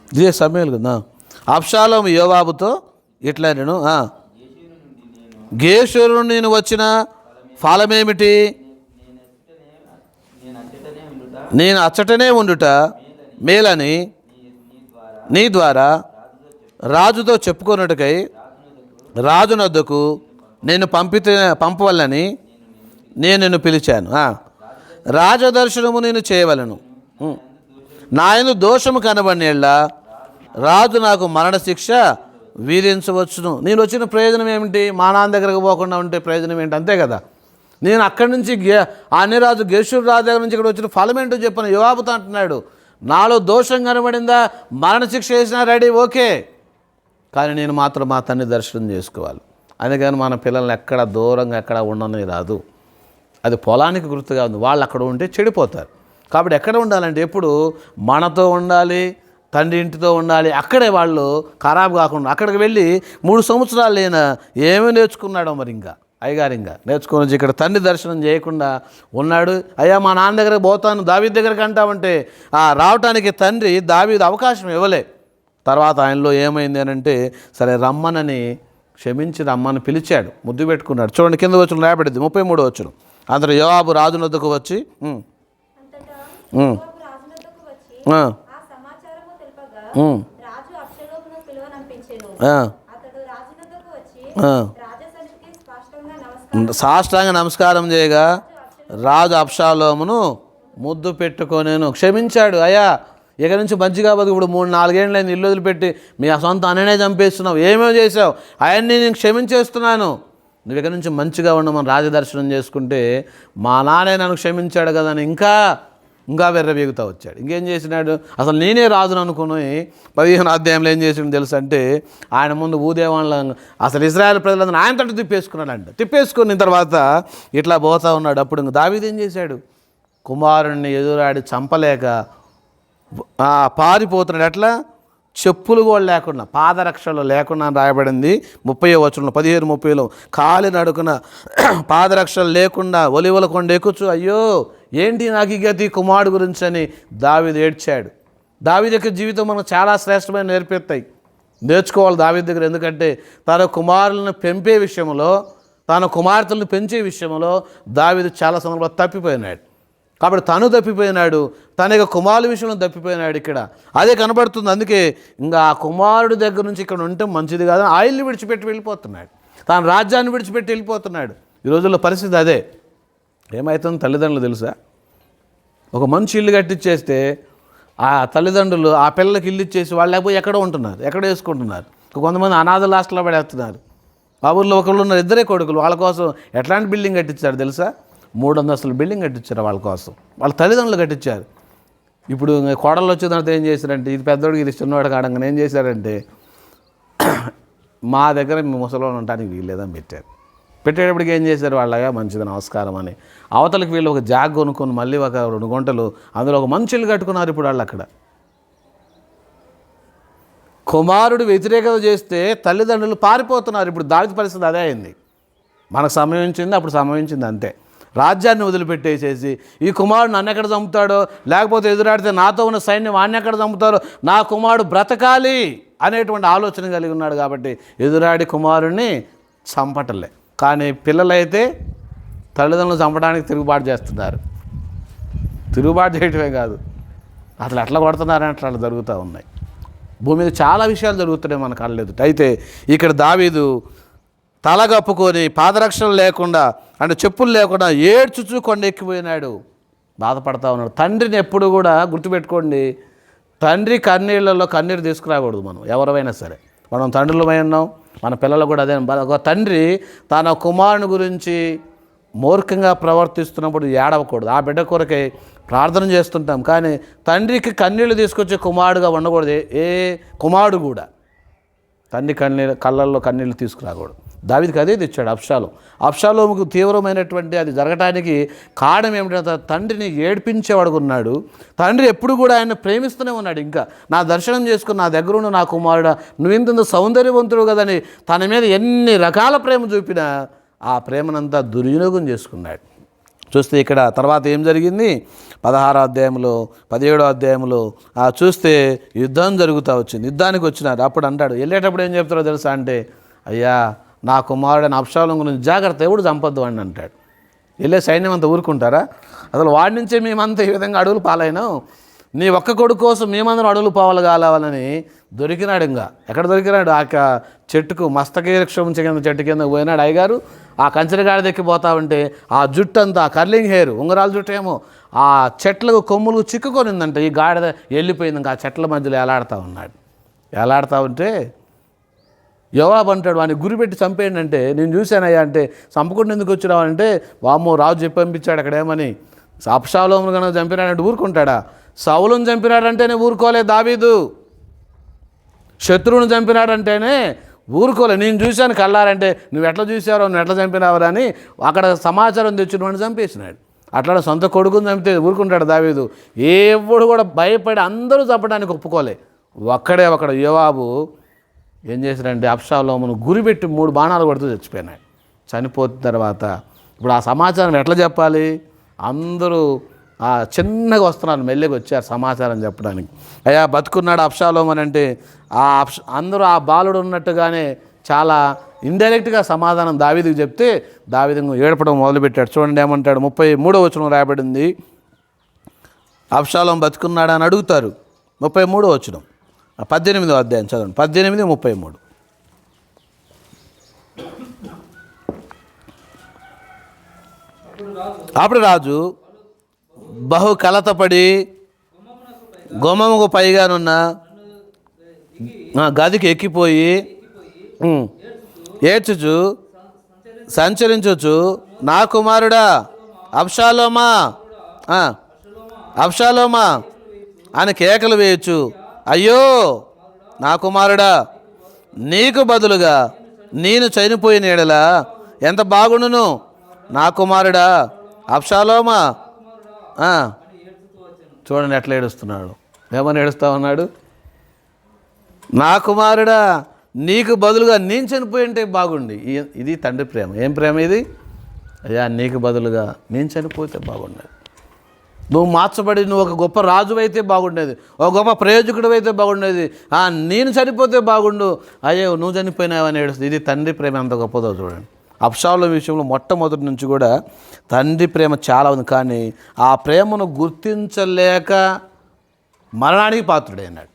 ఇదే సమయాలు కదా. అబ్షాలోము యోవాబుతో ఇట్లా నేను గేషూరు నుండి నేను వచ్చిన ఫలమేమిటి? నేను అచ్చటనే ఉండుట మేలని నీ ద్వారా రాజుతో చెప్పుకొనుటకై రాజునొద్దకు నేను పంపవల్లని నేను నిన్ను పిలిచాను. రాజదర్శనము నేను చేయవలను. నాయన దోషము కనబడినేళ్ళ రాజు నాకు మరణశిక్ష విధించవచ్చును. నేను వచ్చిన ప్రయోజనం ఏమిటి? మా నాన్న దగ్గరకు పోకుండా ఉంటే ప్రయోజనం ఏంటి? అంతే కదా. నేను అక్కడి నుంచి అన్యరాజు గెషూరు రాజు దగ్గర నుంచి ఇక్కడ వచ్చిన ఫలం ఏంటో చెప్పను. యోవాబుతో అంటున్నాడు, నాలో దోషం కనబడిందా, మరణశిక్ష వేసినా రెడీ, ఓకే, కానీ నేను మాత్రం మా తండ్రి దర్శనం చేసుకోవాలి. అందుకని మన పిల్లల్ని ఎక్కడ దూరంగా ఎక్కడ ఉండని రాదు. అది పొలానికి గుర్తుగా ఉంది. వాళ్ళు అక్కడ ఉంటే చెడిపోతారు. కాబట్టి ఎక్కడ ఉండాలంటే ఎప్పుడు మనతో ఉండాలి, తండ్రి ఇంటితో ఉండాలి. అక్కడే వాళ్ళు ఖరాబ్ కాకుండా. అక్కడికి వెళ్ళి 3 సంవత్సరాలు లేనా ఏమీ నేర్చుకున్నాడో మరి ఇంకా అయ్యగారు ఇంకా నేర్చుకొని ఇక్కడ తండ్రి దర్శనం చేయకుండా ఉన్నాడు. అయ్యా మా నాన్న దగ్గరకు పోతాను, దావీదు దగ్గరికి అంటామంటే రావటానికి తండ్రి దావీదు అవకాశం ఇవ్వలే. తర్వాత ఆయనలో ఏమైంది అని అంటే, సరే రమ్మనని క్షమించి రమ్మని పిలిచాడు, ముద్దు పెట్టుకున్నాడు. చూడండి కింద వచ్చిన రాయబడింది 33 వచనం. అందరూ యోవాబు రాజునొద్దకు వచ్చి సాష్టాంగ నమస్కారం చేయగా రాజు అబ్షాలోమును ముద్దు పెట్టుకొనేను. క్షమించాడు. అయ్యా ఇక నుంచి మంచిగా బతుకు, ఇప్పుడు 3-4 ఏళ్ళు నేను ఇల్లు వదిలిపెట్టి మీ సొంత అన్ననే చంపేస్తున్నావు, ఏమేమి చేసావు, అవన్నీ నేను క్షమించేస్తున్నాను, నువ్వు ఇక నుంచి మంచిగా ఉండమని రాజదర్శనం చేసుకుంటే, మా నాన్నే నన్ను క్షమించాడు కదా అని ఇంకా వెర్రబీగుతా వచ్చాడు. ఇంకేం చేసినాడు? అసలు నేనే రాజును అనుకుని 15వ అధ్యాయంలో ఏం చేసిండు తెలుసు అంటే, ఆయన ముందు ఊదేవాళ్ళ అసలు ఇశ్రాయేలు ప్రజలందరూ ఆయన తట్టు తిప్పేసుకున్నాడంట. తిప్పేసుకున్న తర్వాత ఇట్లా పోతా ఉన్నాడు. అప్పుడు ఇంక దావీదు ఏం చేశాడు? కుమారుణ్ణి ఎదురాడి చంపలేక పారిపోతున్నాడు. ఎట్లా? చెప్పులు కూడా లేకుండా, పాదరక్షలు లేకుండా రాయబడింది 30వ వచనంలో, 15:30లో. కాలి నడుకున పాదరక్షలు లేకుండా ఒలివల కొండ ఎక్కుచు, అయ్యో ఏంటి నాకు ఈ గతి కుమారుడు గురించి అని దావీదు ఏడ్చాడు. దావీదు యొక్క జీవితం మనకు చాలా శ్రేష్టమైన నేర్పిస్తాయి, నేర్చుకోవాలి దావీదు దగ్గర. ఎందుకంటే తన కుమారులను పెంపే విషయంలో, తన కుమార్తెలను పెంచే విషయంలో దావీదు చాలా సందర్భాలు తప్పిపోయినాడు. కాబట్టి తను తప్పిపోయినాడు, తన యొక్క కుమారుల విషయంలో తప్పిపోయినాడు. ఇక్కడ అదే కనబడుతుంది. అందుకే ఇంకా ఆ కుమారుడు దగ్గర నుంచి ఇక్కడ ఉంటే మంచిది కాదు, ఆయిల్ని విడిచిపెట్టి వెళ్ళిపోతున్నాడు, తన రాజ్యాన్ని విడిచిపెట్టి వెళ్ళిపోతున్నాడు. ఈ రోజుల్లో పరిస్థితి అదే. ఏమవుతుంది తల్లిదండ్రులు తెలుసా? ఒక మంచి ఇల్లు కట్టించేస్తే ఆ తల్లిదండ్రులు ఆ పిల్లలకి ఇల్లు ఇచ్చేసి వాళ్ళు లేకపోతే ఎక్కడో ఉంటున్నారు, ఎక్కడ వేసుకుంటున్నారు. కొంతమంది అనాథ హాస్టల్లో పడేస్తున్నారు. ఆ ఊళ్ళో ఒకళ్ళు ఉన్నారు, 2 కొడుకులు. వాళ్ళ కోసం ఎట్లాంటి బిల్డింగ్ కట్టించారు తెలుసా? 3 అంతస్తుల బిల్డింగ్ కట్టించారు వాళ్ళ కోసం, వాళ్ళ తల్లిదండ్రులు కట్టించారు. ఇప్పుడు కోడళ్ళు వచ్చిన తర్వాత ఏం చేశారంటే, ఇది పెద్దోడికి ఇది చిన్నవాడు కాడంగానే ఏం చేశారంటే, మా దగ్గర మీ ముసలివాళ్ళు ఉండటానికి వీల్లేదని పెట్టారు. పెట్టేటప్పటికి ఏం చేశారు? వాళ్ళగా మంచిది నమస్కారం అని అవతలకి వీళ్ళు ఒక జాగ్ కొనుక్కొని మళ్ళీ ఒక 2 గంటలు అందులో ఒక మంచి ఇల్లు కట్టుకున్నారు. ఇప్పుడు వాళ్ళు అక్కడ కుమారుడు వ్యతిరేకత చేస్తే తల్లిదండ్రులు పారిపోతున్నారు. ఇప్పుడు దావీదు పరిస్థితి అదే అయింది. మనకు సంభవించింది, అప్పుడు సంభవించింది అంతే. రాజ్యాన్ని వదిలిపెట్టేసేసి ఈ కుమారుడు నన్ను ఎక్కడ చంపుతాడో, లేకపోతే ఎదురాడితే నాతో ఉన్న సైన్యం వాడిని ఎక్కడ చంపుతారో, నా కుమారుడు బ్రతకాలి అనేటువంటి ఆలోచన కలిగి ఉన్నాడు. కాబట్టి ఎదురాడి కుమారుడిని చంపటలే. కానీ పిల్లలైతే తల్లిదండ్రులు చంపడానికి తిరుగుబాటు చేస్తున్నారు. తిరుగుబాటు చేయటమే కాదు, అసలు ఎట్లా కొడుతున్నారని అట్లా జరుగుతూ ఉన్నాయి. భూమి మీద చాలా విషయాలు జరుగుతున్నాయి మన కళ్ళ ఎదుట. అయితే ఇక్కడ దావీదు తలగప్పుకొని పాదరక్షలు లేకుండా అంటే చెప్పులు లేకుండా ఏడ్చుచూ కొండ ఎక్కిపోయినాడు, బాధపడతా ఉన్నాడు. తండ్రిని ఎప్పుడు కూడా గుర్తుపెట్టుకోండి, తండ్రి కన్నీళ్ళలో కన్నీరు తీసుకురాకూడదు. మనం ఎవరైనా సరే, మనం తండ్రులమై ఉన్నాం, మన పిల్లలు కూడా అదే. ఒక తండ్రి తన కుమారుని గురించి మూర్ఖంగా ప్రవర్తిస్తున్నప్పుడు ఏడవకూడదు. ఆ బిడ్డ కొరకే ప్రార్థన చేస్తుంటాం, కానీ తండ్రికి కన్నీళ్ళు తీసుకొచ్చే కుమారుడుగా ఉండకూడదు. ఏ కుమారుడు కూడా తండ్రి కళ్ళల్లో కన్నీళ్ళు తీసుకురాకూడదు. దావీదుకి అదే తెచ్చాడు అబ్షాలోముకు తీవ్రమైనటువంటి అది జరగటానికి కారణం ఏమిటంటే తండ్రిని ఏడ్పించేవాడుకున్నాడు. తండ్రి ఎప్పుడు కూడా ఆయన ప్రేమిస్తూనే ఉన్నాడు. ఇంకా నా దర్శనం చేసుకుని నా దగ్గరున్న నా కుమారుడు నువ్వు ఇంత సౌందర్యవంతుడు కదని తన మీద ఎన్ని రకాల ప్రేమ చూపినా ఆ ప్రేమనంతా దుర్వినియోగం చేసుకున్నాడు. చూస్తే ఇక్కడ తర్వాత ఏం జరిగింది, 16వ అధ్యాయంలో 17వ అధ్యాయంలో చూస్తే యుద్ధం జరుగుతూ వచ్చింది. యుద్ధానికి వచ్చినారు. అప్పుడు అంటాడు, వెళ్ళేటప్పుడు ఏం చెప్తారో తెలుసా అంటే, అయ్యా నా కుమారుడైన అబ్షాలోము గురించి జాగ్రత్త, ఎవడు చంపొద్దు అని అంటాడు. వెళ్ళే సైన్యం అంతా ఊరుకుంటారా? అసలు వాడి నుంచే మేమంతా ఈ విధంగా అడవులు పాలైనాం, నీ ఒక్క కొడుకు కోసం మేమందరం అడవులు పావలు కావాలని దొరికినాడు. ఇంకా ఎక్కడ దొరికినాడు? ఆ చెట్టుకు మస్తకీరక్షం కింద చెట్టు కింద పోయినాడు అయ్యగారు. ఆ కంచెరగాడి దెక్కిపోతా ఉంటే ఆ జుట్టు అంతా కర్లింగ్ హెయిర్, ఉంగరాల జుట్టు ఏమో ఆ చెట్లకు కొమ్ములు చిక్కుకొనిందంట. ఈ గాడిద వెళ్ళిపోయింది. ఇంకా ఆ చెట్ల మధ్యలో ఎలాడుతూ ఉన్నాడు. ఎలాడుతూ ఉంటే యోవాబు అంటాడు, వాడిని గురిపెట్టి చంపేయండి అంటే, నేను చూశానయ్యా అంటే, చంపకుండా ఎందుకు వచ్చినావు అంటే, వామ్మో రాజు చెప్పి పంపించాడు అక్కడేమని. అబ్షాలోమును కనుక చంపినాడంటే ఊరుకుంటాడా? సౌలును చంపినాడంటేనే ఊరుకోలే దావీదు, శత్రువును చంపినాడంటేనే ఊరుకోలే. నేను చూశాను కళ్ళారంటే, నువ్వు ఎట్లా చూసావో, నువ్వు ఎట్లా చంపినావరా అని అక్కడ సమాచారం తెచ్చిన వాడిని చంపేసినాడు. అట్లా సొంత కొడుకుని చంపితే ఊరుకుంటాడు దావీదు? ఎవడు కూడా భయపడి అందరూ చంపడానికి ఒప్పుకోలే. ఒక్కడే ఒకడు యోవాబు ఏం చేశాడంటే, అబ్షాలోమును గురిపెట్టి 3 బాణాలు కొడుతూ చచ్చిపోయినాడు. చనిపోతున్న తర్వాత ఇప్పుడు ఆ సమాచారం ఎట్లా చెప్పాలి? అందరూ చిన్నగా వస్తున్నారు, మెల్లగా వచ్చారు సమాచారం చెప్పడానికి. అయ్యా బతుకున్నాడు అబ్షాలోము అని అంటే అందరూ ఆ బాలుడు ఉన్నట్టుగానే చాలా ఇండైరెక్ట్గా సమాధానం దావీదుకి చెప్తే దావీదు ఏడపడం మొదలుపెట్టాడు. చూడండి ఏమంటాడు, 33వ వచనం రాయబడింది. అబ్షాలోము బతుకున్నాడా అని అడుగుతారు. 33వ వచనం 18వ అధ్యాయం చదవండి, 18:33. అప్పుడు రాజు బహు కలతపడి గుమ్మముకు పైగానున్న గదికి ఎక్కిపోయి ఏడ్చుచు సంచరించుచు, నా కుమారుడా అబ్షాలోమా అబ్షాలోమా అని కేకలు వేయచ్చు, అయ్యో నా కుమారుడా, నీకు బదులుగా నేను చనిపోయిన ఎడల ఎంత బాగుండును, నా కుమారుడా అబ్షాలోమా. చూడండి ఎట్లా ఏడుస్తున్నాడు. ఏమని ఏడుస్తా ఉన్నాడు? నా కుమారుడా, నీకు బదులుగా నేను చనిపోయి ఉంటే బాగుండి. ఇది తండ్రి ప్రేమ. ఏం ప్రేమ ఇది? అయ్యా నీకు బదులుగా నేను చనిపోతే బాగుండేది. నువ్వు మార్చబడి నువ్వు ఒక గొప్ప రాజు అయితే బాగుండేది, ఒక గొప్ప ప్రయోజకుడు అయితే బాగుండేది. నేను చనిపోతే బాగుండు, అయ్యో నువ్వు చనిపోయినావని ఏడుస్తుంది. ఇది తండ్రి ప్రేమ ఎంత గొప్పదో చూడండి. అబ్షాలోము విషయంలో మొట్టమొదటి నుంచి కూడా తండ్రి ప్రేమ చాలా ఉంది. కానీ ఆ ప్రేమను గుర్తించలేక మరణానికి పాత్రుడైనాడు.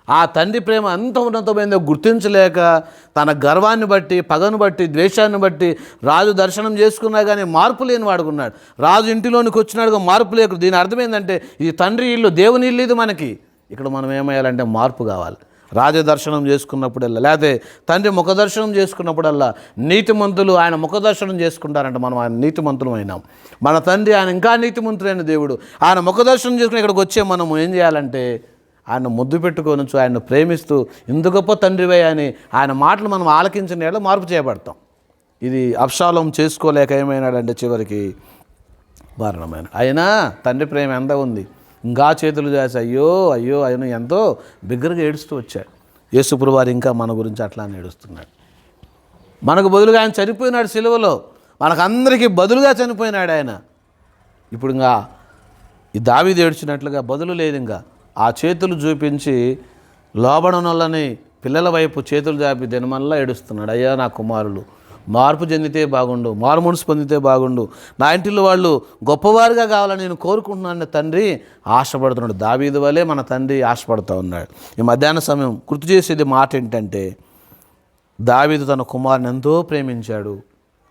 ఆ తండ్రి ప్రేమ ఎంత ఉన్నతమైందో గుర్తించలేక తన గర్వాన్ని బట్టి, పగను బట్టి, ద్వేషాన్ని బట్టి రాజు దర్శనం చేసుకున్నా కానీ మార్పు లేని వాడుకున్నాడు. రాజు ఇంటిలోనికి వచ్చినాడుగా మార్పు లేకు. దీని అర్థమైందంటే ఇది తండ్రి ఇల్లు, దేవుని ఇల్లు ఇది మనకి. ఇక్కడ మనం ఏమయ్యాలంటే మార్పు కావాలి. రాజ దర్శనం చేసుకున్నప్పుడల్లా, లేకపోతే తండ్రి ముఖదర్శనం చేసుకున్నప్పుడల్లా నీతిమంతులు ఆయన ముఖదర్శనం చేసుకుంటారంట. మనం ఆయన నీతిమంతులు అయినాం. మన తండ్రి ఆయన ఇంకా నీతిమంతులైన దేవుడు. ఆయన ముఖదర్శనం చేసుకుని ఇక్కడికి వచ్చే మనం ఏం చేయాలంటే ఆయన ముద్దు పెట్టుకోవచ్చు, ఆయన్ను ప్రేమిస్తూ ఇందు గొప్ప తండ్రివే అని ఆయన మాటలు మనం ఆలకించిన ఏళ్ళ మార్పు చేయబడతాం. ఇది అబ్షాలోము చేసుకోలేక ఏమైనాడంటే చివరికి మరణమైన. అయినా తండ్రి ప్రేమ ఎంత ఉంది, ఇంకా చేతులు చేసి అయ్యో అయ్యో ఆయన ఎంతో బిగ్గరగా ఏడుస్తూ వచ్చాడు. యేసుప్రభువు వారు ఇంకా మన గురించి అట్లానే ఏడుస్తున్నాడు. మనకు బదులుగా ఆయన చనిపోయినాడు సిలువలో, మనకందరికీ బదులుగా చనిపోయినాడు ఆయన. ఇప్పుడు ఇంకా ఈ దావీదు ఏడ్చినట్లుగా బదులు లేదు. ఇంకా ఆ చేతులు చూపించి లోబడనొల్లని పిల్లల వైపు చేతులు చాపి దినమల్లా ఏడుస్తున్నాడు. అయ్యా నా కుమారులు మార్పు చెందితే బాగుండు, మారు మనసు పొందితే బాగుండు, నా ఇంటిలో వాళ్ళు గొప్పవారుగా కావాలని నేను కోరుకుంటున్నాను తండ్రి ఆశపడుతున్నాడు. దావీదు వలే మన తండ్రి ఆశపడుతూ ఉన్నాడు. ఈ మధ్యాహ్న సమయం గుర్తు చేసేది మాట ఏంటంటే, దావీదు తన కుమారుని ఎంతో ప్రేమించాడు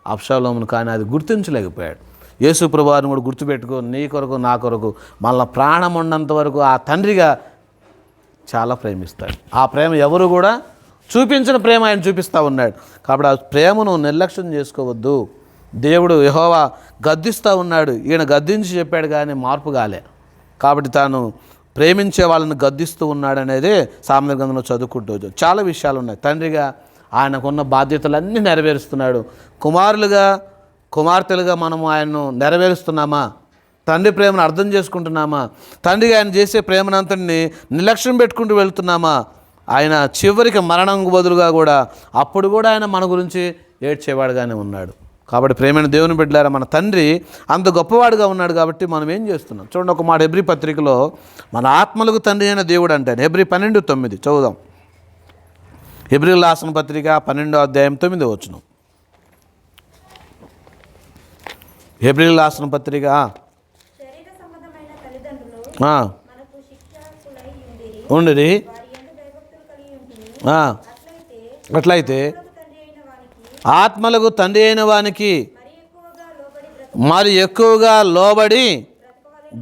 అబ్షాలోమును, కానీ అది గుర్తించలేకపోయాడు. యేసుప్రభువు వారిని కూడా గుర్తుపెట్టుకో, నీ కొరకు నా కొరకు మళ్ళీ ప్రాణం ఉన్నంత వరకు ఆ తండ్రిగా చాలా ప్రేమిస్తాడు. ఆ ప్రేమ ఎవరు కూడా చూపించిన ప్రేమ ఆయన చూపిస్తూ ఉన్నాడు. కాబట్టి ఆ ప్రేమను నిర్లక్ష్యం చేసుకోవద్దు. దేవుడు యెహోవా గద్దిస్తూ ఉన్నాడు. ఈయన గద్దించి చెప్పాడు కానీ మార్పు కాలే. కాబట్టి తాను ప్రేమించే వాళ్ళని గద్దిస్తూ ఉన్నాడు అనేది సామెతల గ్రంథంలో చదువుకుంటూ చాలా విషయాలు ఉన్నాయి. తండ్రిగా ఆయనకున్న బాధ్యతలన్నీ నెరవేరుస్తున్నాడు. కుమార్తెలుగా మనము ఆయన్ను నెరవేరుస్తున్నామా? తండ్రి ప్రేమను అర్థం చేసుకుంటున్నామా? తండ్రిగా ఆయన చేసే ప్రేమనంతటిని నిర్లక్ష్యం పెట్టుకుంటూ వెళ్తున్నామా? ఆయన చివరికి మరణంకు బదులుగా కూడా అప్పుడు కూడా ఆయన మన గురించి ఏడ్చేవాడుగానే ఉన్నాడు. కాబట్టి ప్రేమైన దేవుని బిడ్డలారా, మన తండ్రి అంత గొప్పవాడుగా ఉన్నాడు కాబట్టి మనం ఏం చేస్తున్నాం చూడండి. ఒక మాట హెబ్రీ పత్రికలో మన ఆత్మలకు తండ్రి అయిన దేవుడు అంటాడు. హెబ్రీ 12:9 చదువుదాం. హెబ్రీయులకు రాసిన పత్రిక 12:9. హెబ్రీయులకు రాసిన పత్రిక ఉండిరి. అట్లయితే ఆత్మలకు తండ్రి అయిన వానికి మరి ఎక్కువగా లోబడి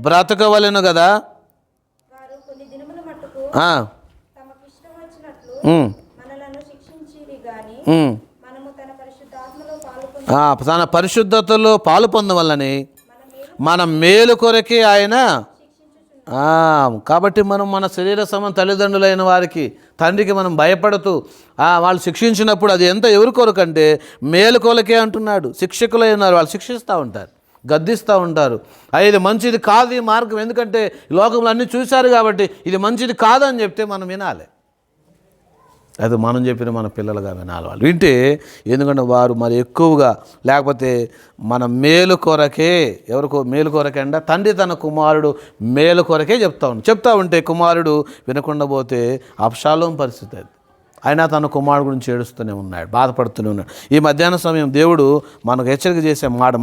బ్రతకవలెను కదా. తన పరిశుద్ధతలో పాలు పొందవల్లని మన మేలు కొరకే ఆయన. కాబట్టి మనం మన శరీర సమ తల్లిదండ్రులైన వారికి తండ్రికి మనం భయపడుతూ వాళ్ళు శిక్షించినప్పుడు అది ఎంత ఎవరి కొరకంటే మేలు కొరకే అంటున్నాడు. శిక్షకులై ఉన్నారు, వాళ్ళు శిక్షిస్తూ ఉంటారు, గద్దిస్తూ ఉంటారు. ఇది మంచిది కాదు ఈ మార్గం, ఎందుకంటే లోకంలో అన్నీ చూశారు కాబట్టి ఇది మంచిది కాదని చెప్తే మనం వినాలి. అది మనం చెప్పిన మన పిల్లలుగా వినాలి. వాళ్ళు వింటే, ఎందుకంటే వారు మరి ఎక్కువగా లేకపోతే మన మేలు కొరకే, ఎవరికో మేలు కొరకే అంట తండ్రి తన కుమారుడు మేలు కొరకే చెప్తా ఉంటే కుమారుడు వినకుండా పోతే అబ్షాలోము పరిస్థితి అది. అయినా తన కుమారుడు గురించి ఏడుస్తూనే ఉన్నాడు, బాధపడుతూనే ఉన్నాడు. ఈ మధ్యాహ్న సమయం దేవుడు మనకు హెచ్చరిక చేసే మాట,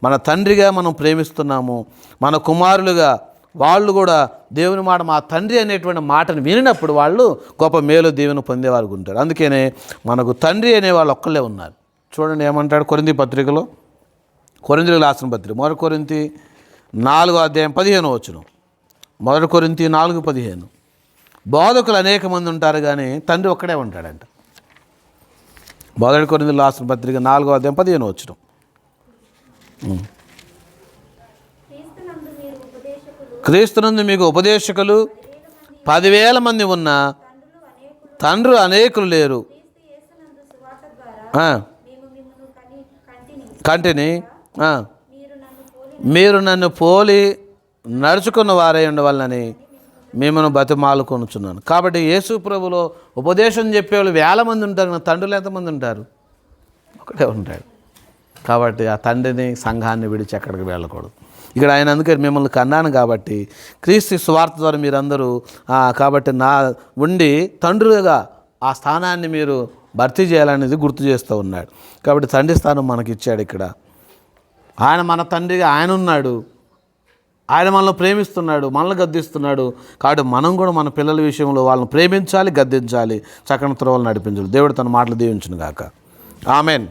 మన తండ్రిగా మనం ప్రేమిస్తున్నాము, మన కుమారులుగా వాళ్ళు కూడా దేవుని మాట, మా తండ్రి అనేటువంటి మాటను వినినప్పుడు వాళ్ళు గొప్ప మేలు దీవెన పొందేవారు ఉంటారు. అందుకనే మనకు తండ్రి అనేవాళ్ళు ఒక్కళ్ళే ఉన్నారు. చూడండి ఏమంటాడు కొరింథీ పత్రికలో, కొరింథీయులకు రాసిన పత్రిక 1 కొరింథీ 4:15. 1 కొరింథీ 4:15. బోధకులు అనేక మంది ఉంటారు కానీ తండ్రి ఒక్కడే ఉంటాడంట. 1 కొరింథీయులకు రాసిన పత్రిక 4:15. క్రీస్తునందు మీకు ఉపదేశకులు 10,000 మంది ఉన్నా తండ్రులు అనేకులు లేరు. కంటిని మీరు నన్ను పోలి నడుచుకున్న వారై ఉండవాలని మిమ్మల్ని బతిమాలుకొనుచున్నాను. కాబట్టి యేసు ప్రభులో ఉపదేశం చెప్పేవాళ్ళు 1,000 మంది ఉంటారు, తండ్రులు ఎంతమంది ఉంటారు? ఒకటే ఉంటాడు. కాబట్టి ఆ తండ్రిని సంఘాన్ని విడిచి ఎక్కడికి వెళ్ళకూడదు. ఇక్కడ ఆయన అందుకే మిమ్మల్ని కన్నాను కాబట్టి క్రీస్తు సువార్త ద్వారా మీరందరూ కాబట్టి నా ఉండి తండ్రులుగా ఆ స్థానాన్ని మీరు భర్తీ చేయాలనేది గుర్తు చేస్తూ ఉన్నాడు. కాబట్టి తండ్రి స్థానం మనకి ఇచ్చాడు. ఇక్కడ ఆయన మన తండ్రిగా ఆయన ఉన్నాడు, ఆయన మనల్ని ప్రేమిస్తున్నాడు, మనల్ని గద్దిస్తున్నాడు. కాబట్టి మనం కూడా మన పిల్లల విషయంలో వాళ్ళని ప్రేమించాలి, గద్దించాలి, చక్కని త్రోవలు నడిపించాలి. దేవుడు తన మాటలు దీవించును గాక. ఆమెన్.